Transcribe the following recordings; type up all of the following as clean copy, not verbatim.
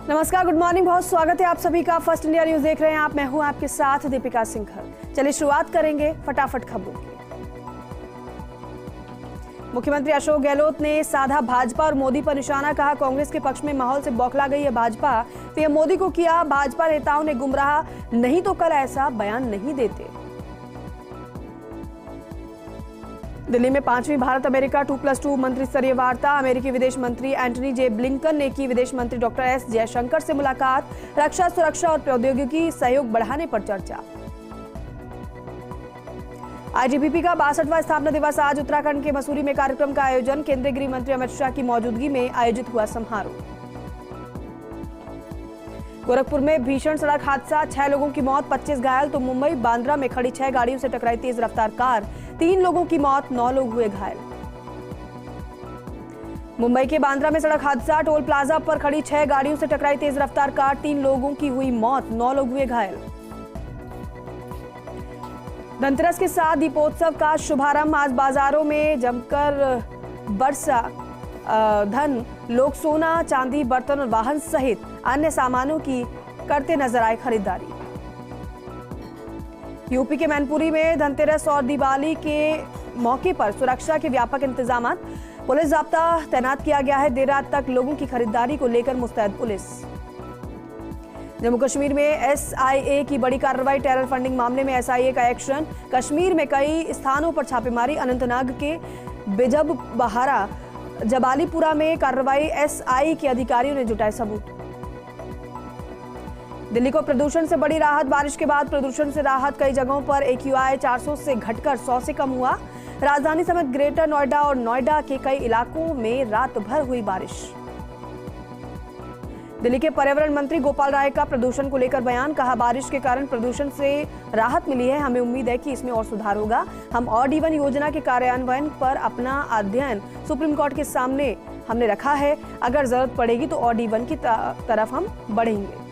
नमस्कार, good morning, बहुत स्वागत है आप सभी का। फर्स्ट इंडिया न्यूज देख रहे हैं आप। मैं हूं आपके साथ दीपिका सिंघल। चलिए शुरुआत करेंगे फटाफट खबरों की। मुख्यमंत्री अशोक गहलोत ने साधा भाजपा और मोदी पर निशाना, कहा कांग्रेस के पक्ष में माहौल से बौखला गई है भाजपा। पीएम मोदी को किया भाजपा नेताओं ने गुमराह, नहीं तो कल ऐसा बयान नहीं देते। दिल्ली में 5वीं भारत अमेरिका 2+2 मंत्री स्तरीय वार्ता। अमेरिकी विदेश मंत्री एंटनी जे ब्लिंकन ने की विदेश मंत्री डॉक्टर एस जयशंकर से मुलाकात। रक्षा, सुरक्षा और प्रौद्योगिकी सहयोग बढ़ाने पर चर्चा। आईटीबीपी का 62वां स्थापना दिवस आज। उत्तराखंड के मसूरी में कार्यक्रम का आयोजन। केंद्रीय गृह मंत्री अमित शाह की मौजूदगी में आयोजित हुआ समारोह। गोरखपुर में भीषण सड़क हादसा, 6 लोगों की मौत, 25 घायल। तो मुंबई बांद्रा में खड़ी 6 गाड़ियों से टकराई तेज रफ्तार कार, 3 लोगों की मौत, 9 लोग हुए घायल। मुंबई के बांद्रा में सड़क हादसा, टोल प्लाजा पर खड़ी 6 गाड़ियों से टकराई तेज रफ्तार कार, 3 लोगों की हुई मौत, 9 लोग हुए घायल। धनतेरस के साथ दीपोत्सव का शुभारंभ। आज बाजारों में जमकर बरसा धन। लोग सोना, चांदी, बर्तन और वाहन सहित अन्य सामानों की करते नजर आए खरीदारी। यूपी के मैनपुरी में धनतेरस और दिवाली के मौके पर सुरक्षा के व्यापक इंतजाम। पुलिस जाब्ता तैनात किया गया है। देर रात तक लोगों की खरीदारी को लेकर मुस्तैद पुलिस। जम्मू कश्मीर में एसआईए की बड़ी कार्रवाई। टेरर फंडिंग मामले में एसआईए का एक्शन। कश्मीर में कई स्थानों पर छापेमारी। अनंतनाग के बिजबहारा, जबालीपुरा में कार्रवाई। एसआई के अधिकारियों ने जुटाए सबूत। दिल्ली को प्रदूषण से बड़ी राहत। बारिश के बाद प्रदूषण से राहत। कई जगहों पर AQI 400 से घटकर 100 से कम हुआ। राजधानी समेत ग्रेटर नोएडा और नोएडा के कई इलाकों में रात भर हुई बारिश। दिल्ली के पर्यावरण मंत्री गोपाल राय का प्रदूषण को लेकर बयान। कहा बारिश के कारण प्रदूषण से राहत मिली है, हमें उम्मीद है कि इसमें और सुधार होगा। हम ऑड-इवन योजना के कार्यान्वयन पर अपना अध्ययन सुप्रीम कोर्ट के सामने हमने रखा है। अगर जरूरत पड़ेगी तो ऑड-इवन की तरफ हम बढ़ेंगे।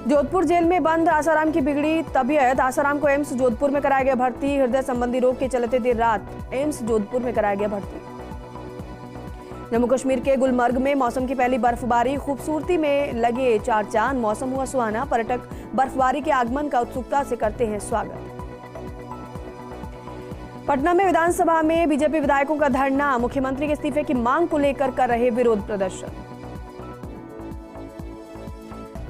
जोधपुर जेल में बंद आसाराम की बिगड़ी तबीयत। आसाराम को एम्स जोधपुर में कराया गया भर्ती। हृदय संबंधी रोग के चलते देर रात एम्स जोधपुर में कराया गया भर्ती। जम्मू कश्मीर के गुलमर्ग में मौसम की पहली बर्फबारी। खूबसूरती में लगे 4 चांद। मौसम हुआ सुहाना। पर्यटक बर्फबारी के आगमन का उत्सुकता से करते हैं स्वागत। पटना में विधानसभा में बीजेपी विधायकों का धरना। मुख्यमंत्री के इस्तीफे की मांग को लेकर कर रहे विरोध प्रदर्शन।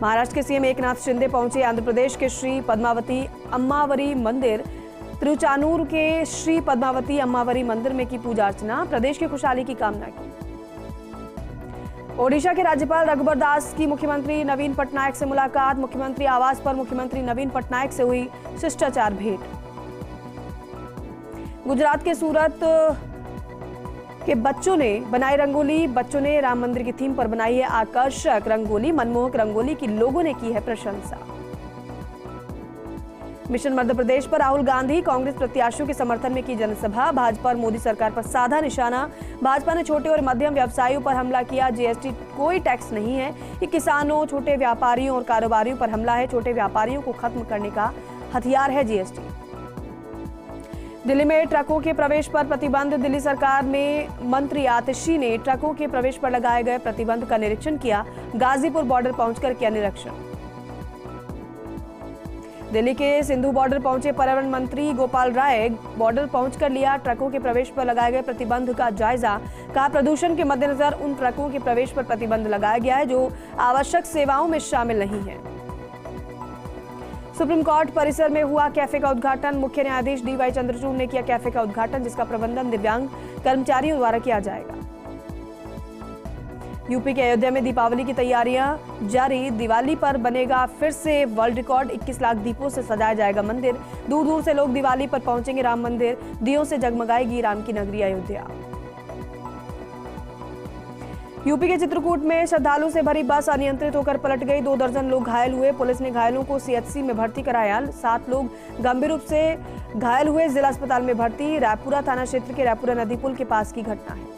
महाराष्ट्र के सीएम एकनाथ शिंदे पहुंचे आंध्र प्रदेश के श्री पद्मावती अम्मावरी मंदिर। तिरुचानूर के श्री पद्मावती अम्मावरी मंदिर में की पूजा अर्चना। प्रदेश की खुशहाली की कामना की। ओडिशा के राज्यपाल रघुबर दास की मुख्यमंत्री नवीन पटनायक से मुलाकात। मुख्यमंत्री आवास पर मुख्यमंत्री नवीन पटनायक से हुई शिष्टाचार भेंट। गुजरात के सूरत के बच्चों ने बनाई रंगोली। बच्चों ने राम मंदिर की थीम पर बनाई है आकर्षक रंगोली। मनमोहक रंगोली की लोगों ने की है प्रशंसा। मिशन मध्य प्रदेश पर राहुल गांधी कांग्रेस प्रत्याशियों के समर्थन में की जनसभा। भाजपा और मोदी सरकार पर साधा निशाना। भाजपा ने छोटे और मध्यम व्यवसायियों पर हमला किया। जीएसटी कोई टैक्स नहीं है, ये किसानों, छोटे व्यापारियों और कारोबारियों पर हमला है। छोटे व्यापारियों को खत्म करने का हथियार है जीएसटी। दिल्ली में ट्रकों के प्रवेश पर प्रतिबंध। दिल्ली सरकार में मंत्री आतिशी ने ट्रकों के प्रवेश पर लगाए गए प्रतिबंध का निरीक्षण किया। गाजीपुर बॉर्डर पहुंचकर किया निरीक्षण। दिल्ली के सिंधु बॉर्डर पहुंचे पर्यावरण मंत्री गोपाल राय। बॉर्डर पहुंचकर लिया ट्रकों के प्रवेश पर लगाए गए प्रतिबंध का जायजा। कहा प्रदूषण के मद्देनजर उन ट्रकों के प्रवेश पर प्रतिबंध लगाया गया है जो आवश्यक सेवाओं में शामिल नहीं है। सुप्रीम कोर्ट परिसर में हुआ कैफे का उद्घाटन। मुख्य न्यायाधीश DY चंद्रचूड़ ने किया कैफे का उद्घाटन, जिसका प्रबंधन दिव्यांग कर्मचारियों द्वारा किया जाएगा। यूपी के अयोध्या में दीपावली की तैयारियां जारी। दिवाली पर बनेगा फिर से वर्ल्ड रिकॉर्ड। 21 लाख दीपों से सजाया जाएगा मंदिर। दूर दूर से लोग दिवाली पर पहुंचेंगे राम मंदिर। दियों से जगमगाएगी राम की नगरी अयोध्या। यूपी के चित्रकूट में श्रद्धालुओं से भरी बस अनियंत्रित होकर पलट गई। 2 दर्जन लोग घायल हुए। पुलिस ने घायलों को CHC में भर्ती कराया। 7 लोग गंभीर रूप से घायल हुए, जिला अस्पताल में भर्ती। रायपुरा थाना क्षेत्र के रायपुरा नदी पुल के पास की घटना है।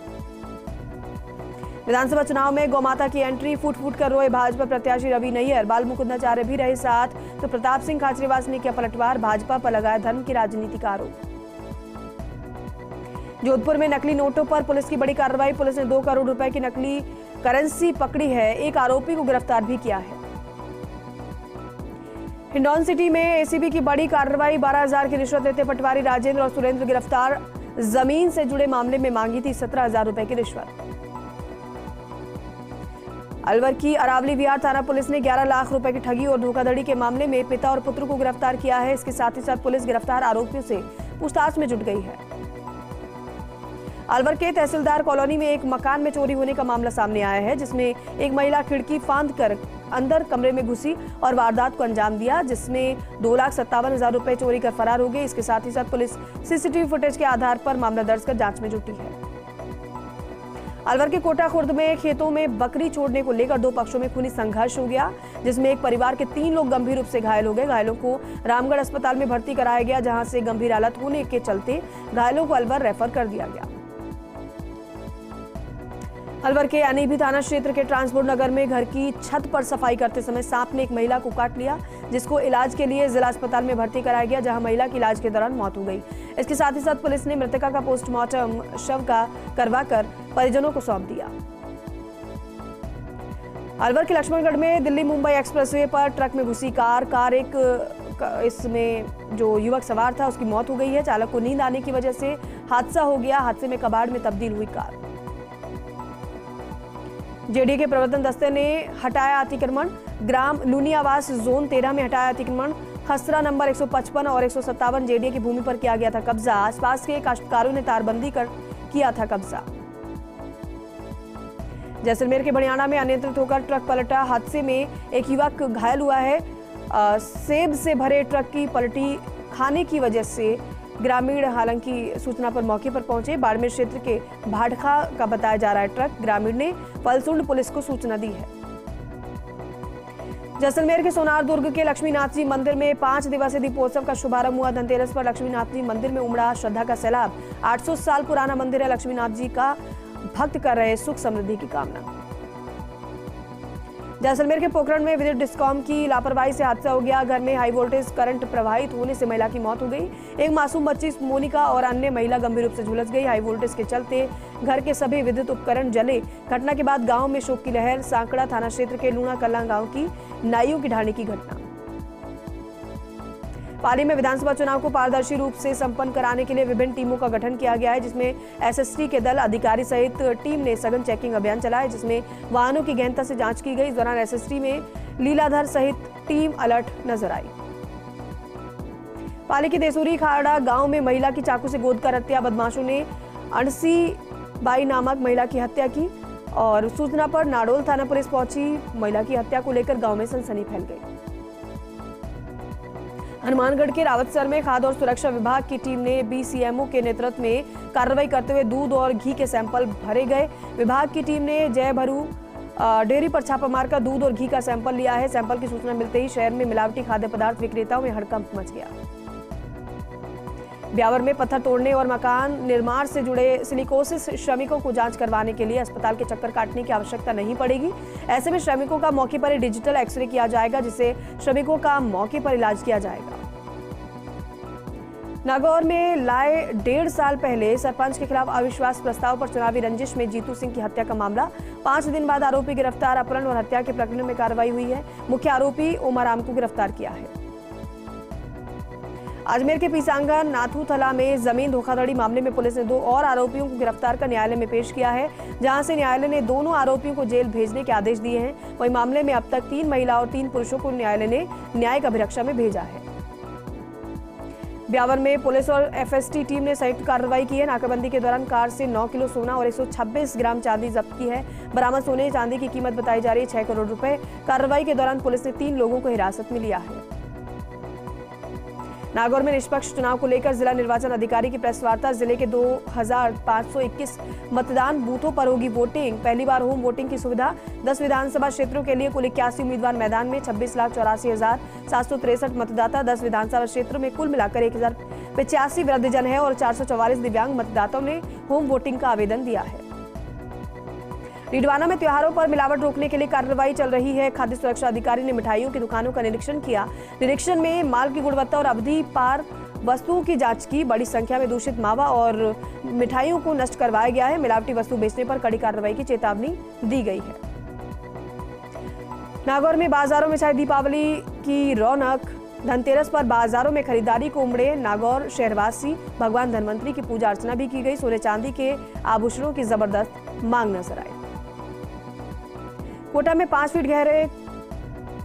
विधानसभा चुनाव में गौमाता की एंट्री। फूट फूट कर रोए भाजपा प्रत्याशी रवि नैयर। बाल मुकुंदाचार्य भी रहे साथ, तो प्रताप सिंह खाचरीवास ने किया पलटवार। भाजपा पर लगाया धर्म की राजनीति का आरोप। जोधपुर में नकली नोटों पर पुलिस की बड़ी कार्रवाई। पुलिस ने 2 करोड़ रुपए की नकली करेंसी पकड़ी है। एक आरोपी को गिरफ्तार भी किया है। हिंडौन सिटी में एसीबी की बड़ी कार्रवाई। 12,000 की रिश्वत लेते पटवारी राजेंद्र और सुरेंद्र गिरफ्तार। जमीन से जुड़े मामले में मांगी थी 17,000 रुपए की रिश्वत। अलवर की अरावली विहार थाना पुलिस ने 11 लाख रुपए की ठगी और धोखाधड़ी के मामले में पिता और पुत्र को गिरफ्तार किया है। इसके साथ ही साथ पुलिस गिरफ्तार आरोपियों से पूछताछ में जुट गई है। अलवर के तहसीलदार कॉलोनी में एक मकान में चोरी होने का मामला सामने आया है, जिसमें एक महिला खिड़की फांद कर अंदर कमरे में घुसी और वारदात को अंजाम दिया, जिसमें 2,57,000 रुपए चोरी कर फरार हो गए। इसके साथ ही साथ पुलिस सीसीटीवी फुटेज के आधार पर मामला दर्ज कर जांच में जुटी है। अलवर के कोटा खुर्द में खेतों में बकरी छोड़ने को लेकर 2 पक्षों में खूनी संघर्ष हो गया, जिसमें एक परिवार के 3 लोग गंभीर रूप से घायल हो गए। घायलों को रामगढ़ अस्पताल में भर्ती कराया गया, जहां से गंभीर हालत होने के चलते घायलों को अलवर रेफर कर दिया गया। अलवर के अनीभी थाना क्षेत्र के ट्रांसपोर्ट नगर में घर की छत पर सफाई करते समय सांप ने एक महिला को काट लिया, जिसको इलाज के लिए जिला अस्पताल में भर्ती कराया गया, जहां महिला की इलाज के दौरान मौत हो गई। इसके साथ ही साथ पुलिस ने मृतका का पोस्टमार्टम शव का करवाकर परिजनों को सौंप दिया। अलवर के लक्ष्मणगढ़ में दिल्ली मुंबई एक्सप्रेसवे पर ट्रक में घुसी कार इसमें जो युवक सवार था उसकी मौत हो गई है। चालक को नींद आने की वजह से हादसा हो गया। हादसे में कबाड़ में तब्दील हुई कार। जेडीए के प्रवर्तन दस्ते ने हटाया अतिक्रमण। ग्राम लूनियावास जोन 13 में हटाया अतिक्रमण। खसरा नंबर 155 और 157 जेडीए की भूमि पर किया गया था कब्जा। आसपास के काश्तकारों ने तारबंदी कर किया था कब्जा। जैसलमेर के बड़ियाना में अनियंत्रित होकर ट्रक पलटा। हादसे में एक युवक घायल हुआ है। सेब से भरे ट्रक की पलटी खाने की वजह से ग्रामीण हालांकि सूचना पर मौके पर पहुंचे। बाड़मेर क्षेत्र के भाटखा का बताया जा रहा है ट्रक। ग्रामीण ने फलसुंड पुलिस को सूचना दी है। जैसलमेर के सोनार दुर्ग के लक्ष्मीनाथ जी मंदिर में 5 दिवसीय दीपोत्सव का शुभारंभ हुआ। धनतेरस पर लक्ष्मीनाथ जी मंदिर में उमड़ा श्रद्धा का सैलाब। 800 साल पुराना मंदिर है। लक्ष्मीनाथ जी का भक्त कर रहे सुख समृद्धि की कामना। जैसलमेर के पोखरण में विद्युत डिस्कॉम की लापरवाही से हादसा हो गया। घर में हाई वोल्टेज करंट प्रवाहित होने से महिला की मौत हो गई। एक मासूम बच्ची मोनिका और अन्य महिला गंभीर रूप से झुलस गई। हाई वोल्टेज के चलते घर के सभी विद्युत उपकरण जले। घटना के बाद गांव में शोक की लहर। सांकड़ा थाना क्षेत्र के लूणा कल्ला गांव की नाइयों की ढाणी की घटना। पाली में विधानसभा चुनाव को पारदर्शी रूप से संपन्न कराने के लिए विभिन्न टीमों का गठन किया गया है, जिसमें एसएसटी के दल अधिकारी सहित टीम ने सघन चेकिंग अभियान चलाया, जिसमें वाहनों की गहनता से जांच की गई। इस दौरान एसएसटी में लीलाधर सहित टीम अलर्ट नजर आई। पाली के देसूरी खाड़ा गांव में महिला की चाकू से गोदकर हत्या। बदमाशों ने अणसी बाई नामक महिला की हत्या की और सूचना पर नाडोल थाना पुलिस पहुंची। महिला की हत्या को लेकर गांव में सनसनी फैल गई। हनुमानगढ़ के रावतसर में खाद्य और सुरक्षा विभाग की टीम ने बीसीएमओ के नेतृत्व में कार्रवाई करते हुए दूध और घी के सैंपल भरे गए। विभाग की टीम ने जय भरू डेयरी पर छापा मारकर दूध और घी का सैंपल लिया है। सैंपल की सूचना मिलते ही शहर में मिलावटी खाद्य पदार्थ विक्रेताओं में हड़कंप मच गया। ब्यावर में पत्थर तोड़ने और मकान निर्माण से जुड़े सिलिकोसिस श्रमिकों को जांच करवाने के लिए अस्पताल के चक्कर काटने की आवश्यकता नहीं पड़ेगी। ऐसे में श्रमिकों का मौके पर डिजिटल एक्सरे किया जाएगा, जिससे श्रमिकों का मौके पर इलाज किया जाएगा। नागौर में लाए 1.5 साल पहले सरपंच के खिलाफ अविश्वास प्रस्ताव पर चुनावी रंजिश में जीतू सिंह की हत्या का मामला। 5 दिन बाद आरोपी गिरफ्तार। अपहरण और हत्या के प्रकरण में कार्रवाई हुई है। मुख्य आरोपी ओमाराम को गिरफ्तार किया है। अजमेर के पीसांगा नाथूथला में जमीन धोखाधड़ी मामले में पुलिस ने 2 और आरोपियों को गिरफ्तार कर न्यायालय में पेश किया है, जहां से न्यायालय ने दोनों आरोपियों को जेल भेजने के आदेश दिए हैं। वहीं मामले में अब तक 3 महिला और 3 पुरुषों को न्यायालय ने न्यायिक अभिरक्षा में भेजा है। ब्यावर में पुलिस और एफएसटी टीम ने संयुक्त कार्रवाई की है। नाकाबंदी के दौरान कार से 9 किलो सोना और 126 ग्राम चांदी जब्त की है। बरामद सोने चांदी की कीमत बताई जा रही है 6 करोड़ रुपए। कार्रवाई के दौरान पुलिस ने 3 लोगों को हिरासत में लिया है। नागौर में निष्पक्ष चुनाव को लेकर जिला निर्वाचन अधिकारी की प्रेस वार्ता। जिले के 2521 मतदान बूथों पर होगी वोटिंग। पहली बार होम वोटिंग की सुविधा। 10 विधानसभा क्षेत्रों के लिए कुल 81 उम्मीदवार मैदान में। 26,84,763 मतदाता। 10 विधानसभा क्षेत्रों में कुल मिलाकर 1085 वृद्धजन है और 444 दिव्यांग मतदाताओं ने होम वोटिंग का आवेदन दिया है। डीडवाना में त्योहारों पर मिलावट रोकने के लिए कार्रवाई चल रही है। खाद्य सुरक्षा अधिकारी ने मिठाइयों की दुकानों का निरीक्षण किया। निरीक्षण में माल की गुणवत्ता और अवधि पार वस्तुओं की जांच की। बड़ी संख्या में दूषित मावा और मिठाइयों को नष्ट करवाया गया है। मिलावटी वस्तु बेचने पर कड़ी कार्रवाई की चेतावनी दी गई है। नागौर में बाजारों में छाई दीपावली की रौनक। धनतेरस पर बाजारों में खरीदारी को उमड़े नागौर शहरवासी। भगवान धनवंतरी की पूजा अर्चना भी की गई। सोने चांदी के आभूषणों की जबरदस्त मांग नजर आई। कोटा में 5 फीट गहरे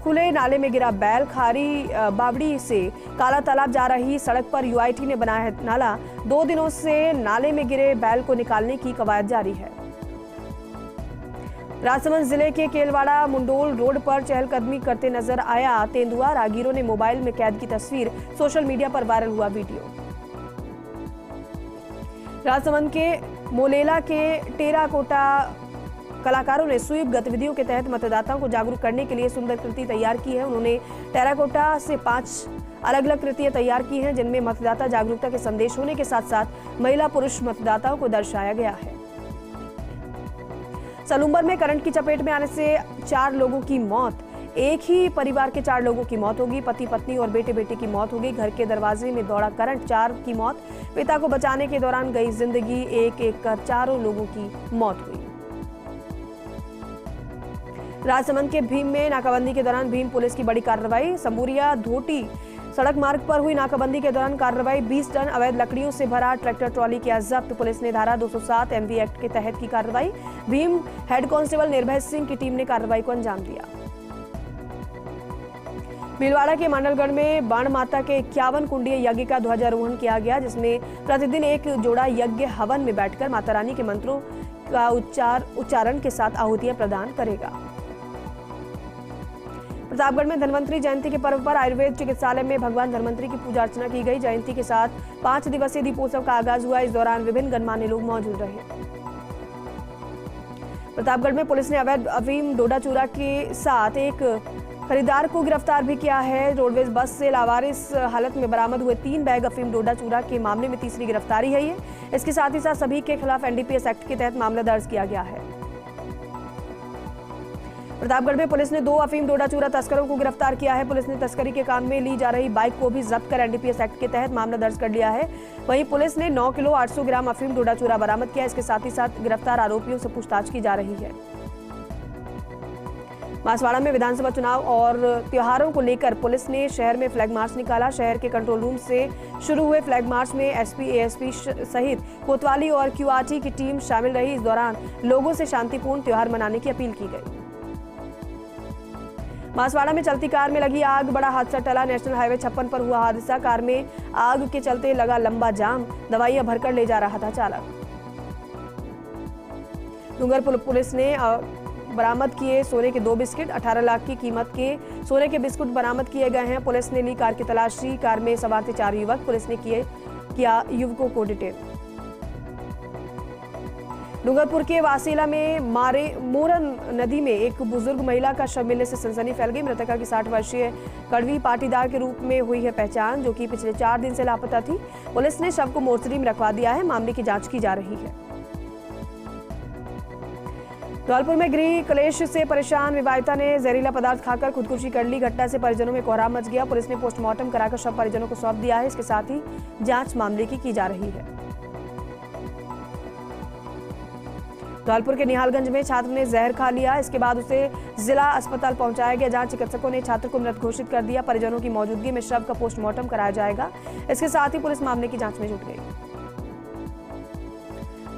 खुले नाले में गिरा बैल। खारी बावड़ी से काला तालाब जा रही सड़क पर यूआईटी ने बनाया है नाला। 2 दिनों से नाले में गिरे बैल को निकालने की कवायद जारी है। राजसमंद जिले के केलवाड़ा मुंडोल रोड पर चहलकदमी करते नजर आया तेंदुआ। राहगीरों ने मोबाइल में कैद की तस्वीर। सोशल मीडिया पर वायरल हुआ वीडियो। राजसमंद के मोलेला के टेराकोटा कलाकारों ने स्वीप गतिविधियों के तहत मतदाताओं को जागरूक करने के लिए सुंदर कृति तैयार की है। उन्होंने टेराकोटा से 5 अलग अलग कृतियां तैयार की हैं, जिनमें मतदाता जागरूकता के संदेश होने के साथ साथ महिला पुरुष मतदाताओं को दर्शाया गया है। सलूम्बर में करंट की चपेट में आने से 4 लोगों की मौत। एक ही परिवार के 4 लोगों की मौत होगी। पति पत्नी और बेटे बेटी की मौत होगी। घर के दरवाजे में दौड़ा करंट, 4 की मौत। पिता को बचाने के दौरान गई जिंदगी। एक एक कर 4 लोगों की मौत हुई। राजसमंद के भीम में नाकाबंदी के दौरान भीम पुलिस की बड़ी कार्रवाई। संबूरिया धोटी सड़क मार्ग पर हुई नाकाबंदी के दौरान कार्रवाई। 20 टन अवैध लकड़ियों से भरा ट्रैक्टर ट्रॉली किया जब्त। पुलिस ने धारा 207 MV एक्ट के तहत की कार्रवाई। भीम हेड कांस्टेबल निर्भय सिंह की टीम ने कार्रवाई को अंजाम दिया। भीलवाड़ा के मांडलगढ़ में बाण माता के 51 कुंडीय यज्ञ का ध्वजारोहण किया गया, जिसमें प्रतिदिन एक जोड़ा यज्ञ हवन में बैठकर माता रानी के मंत्रों का उच्चारण के साथ आहुतियां प्रदान करेगा। प्रतापगढ़ में धनवंतरी जयंती के पर्व पर आयुर्वेद चिकित्सालय में भगवान धनवंतरी की पूजा अर्चना की गई। जयंती के साथ 5 दिवसीय दीपोत्सव का आगाज हुआ। इस दौरान विभिन्न गणमान्य लोग मौजूद रहे। प्रतापगढ़ में पुलिस ने अवैध अफीम डोडा चूरा के साथ एक खरीदार को गिरफ्तार भी किया है। रोडवेज बस से लावारिस हालत में बरामद हुए 3 बैग अफीम डोडा चूरा के मामले में तीसरी गिरफ्तारी है ये। इसके साथ ही साथ सभी के खिलाफ NDPS एक्ट के तहत मामला दर्ज किया गया है। प्रतापगढ़ में पुलिस ने 2 अफीम डोडा चूरा तस्करों को गिरफ्तार किया है। पुलिस ने तस्करी के काम में ली जा रही बाइक को भी जब्त कर NDPS एक्ट के तहत मामला दर्ज कर लिया है। वहीं पुलिस ने 9 किलो 800 ग्राम अफीम डोडा चूरा बरामद किया। इसके साथ ही साथ गिरफ्तार आरोपियों से पूछताछ की जा रही है। बांसवाड़ा में विधानसभा चुनाव और त्योहारों को लेकर पुलिस ने शहर में फ्लैग मार्च निकाला। शहर के कंट्रोल रूम से शुरू हुए फ्लैग मार्च में SP ASP सहित कोतवाली और QRT की टीम शामिल रही। इस दौरान लोगों से शांतिपूर्ण त्योहार मनाने की अपील की गई। बांसवाड़ा में चलती कार में लगी आग, बड़ा हादसा टला। नेशनल हाईवे 56 पर हुआ हादसा। कार में आग के चलते लगा लंबा जाम। दवाइयां भरकर ले जा रहा था चालक। डूंगरपुर पुलिस ने बरामद किए सोने के 2 बिस्किट। 18 लाख की कीमत के सोने के बिस्कुट बरामद किए गए हैं। पुलिस ने ली कार की तलाशी। कार में सवार थे 4 युवक। पुलिस ने किया युवकों को डिटेन। डूंगरपुर के वासीला में मोरन नदी में एक बुजुर्ग महिला का शव मिलने से सनसनी फैल गई। मृतका की 60 वर्षीय कड़वी पाटीदार के रूप में हुई है पहचान, जो कि पिछले 4 दिन से लापता थी। पुलिस ने शव को मोर्चरी में रखवा दिया है। मामले की जांच की जा रही है। धौलपुर में गृह क्लेश से परेशान विवाहिता ने जहरीला पदार्थ खाकर खुदकुशी कर ली। घटना से परिजनों में कोहराम मच गया। पुलिस ने पोस्टमार्टम कराकर शव परिजनों को सौंप दिया है। इसके साथ ही जांच मामले की जा रही है। धौलपुर के निहालगंज में छात्र ने जहर खा लिया। इसके बाद उसे जिला अस्पताल पहुंचाया गया, जहां चिकित्सकों ने छात्र को मृत घोषित कर दिया। परिजनों की मौजूदगी में शव का पोस्टमार्टम कराया जाएगा। इसके साथ ही पुलिस मामले की जांच में जुट गई।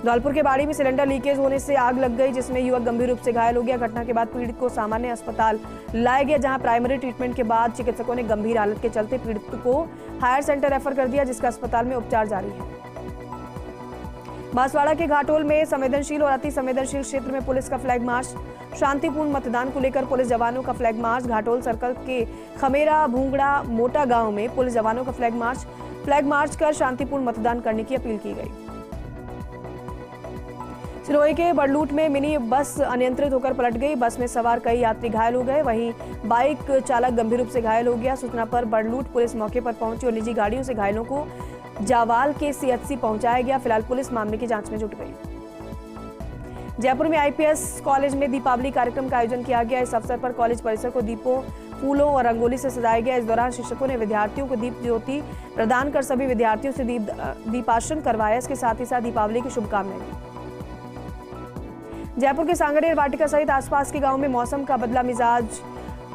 धौलपुर के बाड़ी में सिलेंडर लीकेज होने से आग लग गई, जिसमें युवक गंभीर रूप से घायल हो गया। घटना के बाद पीड़ित को सामान्य अस्पताल लाया गया, जहां प्राइमरी ट्रीटमेंट के बाद चिकित्सकों ने गंभीर हालत के चलते पीड़ित को हायर सेंटर रेफर कर दिया, जिसका अस्पताल में उपचार जारी है। बांसवाड़ा के घाटोल में संवेदनशील और अति संवेदनशील क्षेत्र में पुलिस का फ्लैग मार्च। शांतिपूर्ण मतदान को लेकर पुलिस जवानों का फ्लैग मार्च। घाटोल सर्कल के खमेरा भूंगड़ा मोटा गांव में पुलिस जवानों का फ्लैग मार्च कर शांतिपूर्ण मतदान करने की अपील की गई। सिरोही के बड़लूट में मिनी बस अनियंत्रित होकर पलट गई। बस में सवार कई यात्री घायल हो गए, वहीं बाइक चालक गंभीर रूप से घायल हो गया। सूचना पर बड़लूट पुलिस मौके पर पहुंची और निजी गाड़ियों से घायलों को जावाल के CHC पहुंचाया गया। फिलहाल पुलिस मामले की जांच में जुट गई। जयपुर में IPS कॉलेज में दीपावली कार्यक्रम का आयोजन किया गया। इस अवसर पर कॉलेज परिसर को दीपों फूलों और रंगोली से सजाया गया। इस दौरान शिक्षकों ने विद्यार्थियों को दीप ज्योति प्रदान कर सभी विद्यार्थियों से दीपार्चन करवाया। इसके साथ ही साथ दीपावली की शुभकामनाएं दी। जयपुर के सांगड़ेर वाटिका सहित आसपास के गांव में मौसम का बदला मिजाज।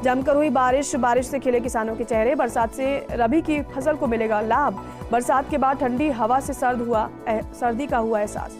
जमकर हुई बारिश से खिले किसानों के चेहरे। बरसात से रबी की फसल को मिलेगा लाभ। बरसात के बाद ठंडी हवा से सर्दी का हुआ एहसास।